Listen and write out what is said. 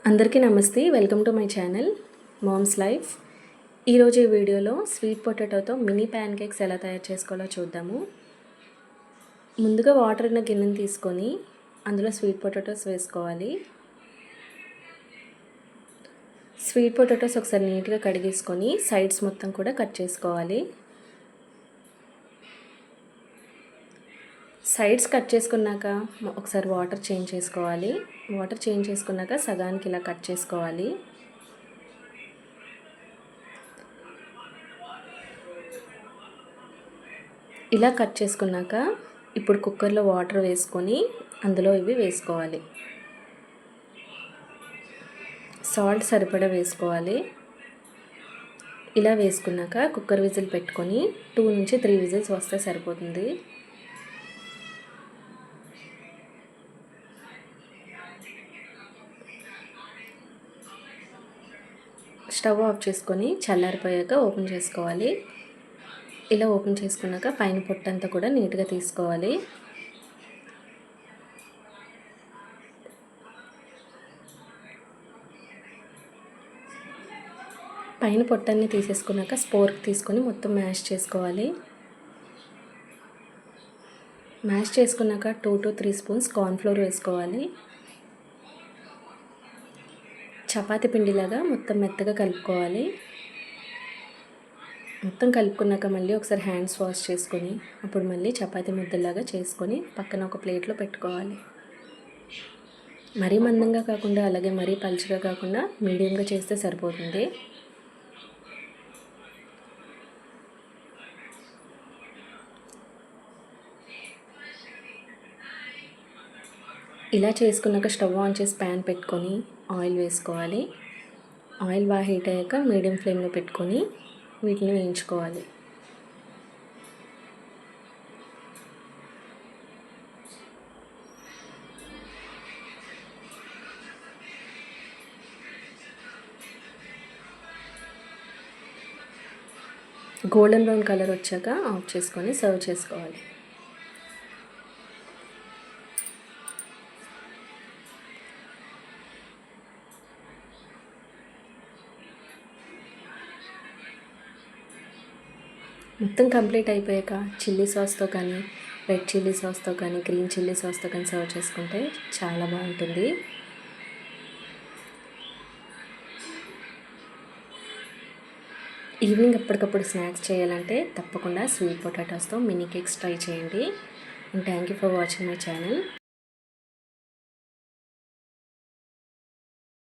అందరికీ నమస్తే. Welcome to my channel moms life. ఈరోజు ఈ వీడియోలో స్వీట్ పొటాటోతో మినీ ప్యాన్ కేక్స్ ఎలా తయారు చేసుకోవాలో చూద్దాము. ముందుగా వాటర్ ఉన్న గిన్నెని తీసుకొని అందులో స్వీట్ పొటాటోస్ వేసుకోవాలి. స్వీట్ పొటాటోస్ ఒకసారి నీట్గా కడిగేసుకొని సైడ్స్ మొత్తం కూడా కట్ చేసుకోవాలి. సైడ్స్ కట్ చేసుకున్నాక ఒకసారి వాటర్ చేంజ్ చేసుకోవాలి. వాటర్ చేంజ్ చేసుకున్నాక సగానికి ఇలా కట్ చేసుకోవాలి. ఇలా కట్ చేసుకున్నాక ఇప్పుడు కుక్కర్లో వాటర్ వేసుకొని అందులో ఇవి వేసుకోవాలి. సాల్ట్ సరిపడా వేసుకోవాలి. ఇలా వేసుకున్నాక కుక్కర్ విజిల్ పెట్టుకొని 2 నుంచి 3 విజిల్స్ వస్తే సరిపోతుంది. స్టవ్ ఆఫ్ చేసుకొని చల్లారిపోయాక ఓపెన్ చేసుకోవాలి. ఇలా ఓపెన్ చేసుకున్నాక పైన పొట్టంతా కూడా నీట్గా తీసుకోవాలి. పైన పొట్టాన్ని తీసేసుకున్నాక స్పోర్క్ తీసుకొని మొత్తం మ్యాష్ చేసుకోవాలి. మ్యాష్ చేసుకున్నాక 2 to 3 స్పూన్స్ కార్న్ఫ్లోర్ వేసుకోవాలి. చపాతీ పిండిలాగా మొత్తం మెత్తగా కలుపుకోవాలి. మొత్తం కలుపుకున్నాక మళ్ళీ ఒకసారి హ్యాండ్స్ వాష్ చేసుకొని అప్పుడు మళ్ళీ చపాతీ ముద్దలాగా చేసుకొని పక్కన ఒక ప్లేట్లో పెట్టుకోవాలి. మరీ మందంగా కాకుండా అలాగే మరీ పలుచగా కాకుండా మీడియంగా చేస్తే సరిపోతుంది. ఇలా చేసుకున్నాక స్టవ్ ఆన్ చేసి ప్యాన్ పెట్టుకొని ఆయిల్ వేసుకోవాలి. ఆయిల్ బాగా హీట్ అయ్యాక మీడియం ఫ్లేమ్లో పెట్టుకొని వీటిని వేయించుకోవాలి. గోల్డెన్ బ్రౌన్ కలర్ వచ్చాక ఆఫ్ చేసుకొని సర్వ్ చేసుకోవాలి. మొత్తం కంప్లీట్ అయిపోయాక చిల్లీ సాస్తో కానీ రెడ్ చిల్లీ సాస్తో కానీ గ్రీన్ చిల్లీ సాస్తో కానీ సర్వ్ చేసుకుంటే చాలా బాగుంటుంది. ఈవినింగ్ ఎప్పటికప్పుడు స్నాక్స్ చేయాలంటే తప్పకుండా స్వీట్ పొటాటోస్తో మినీ కేక్స్ ట్రై చేయండి. And thank you for watching my channel.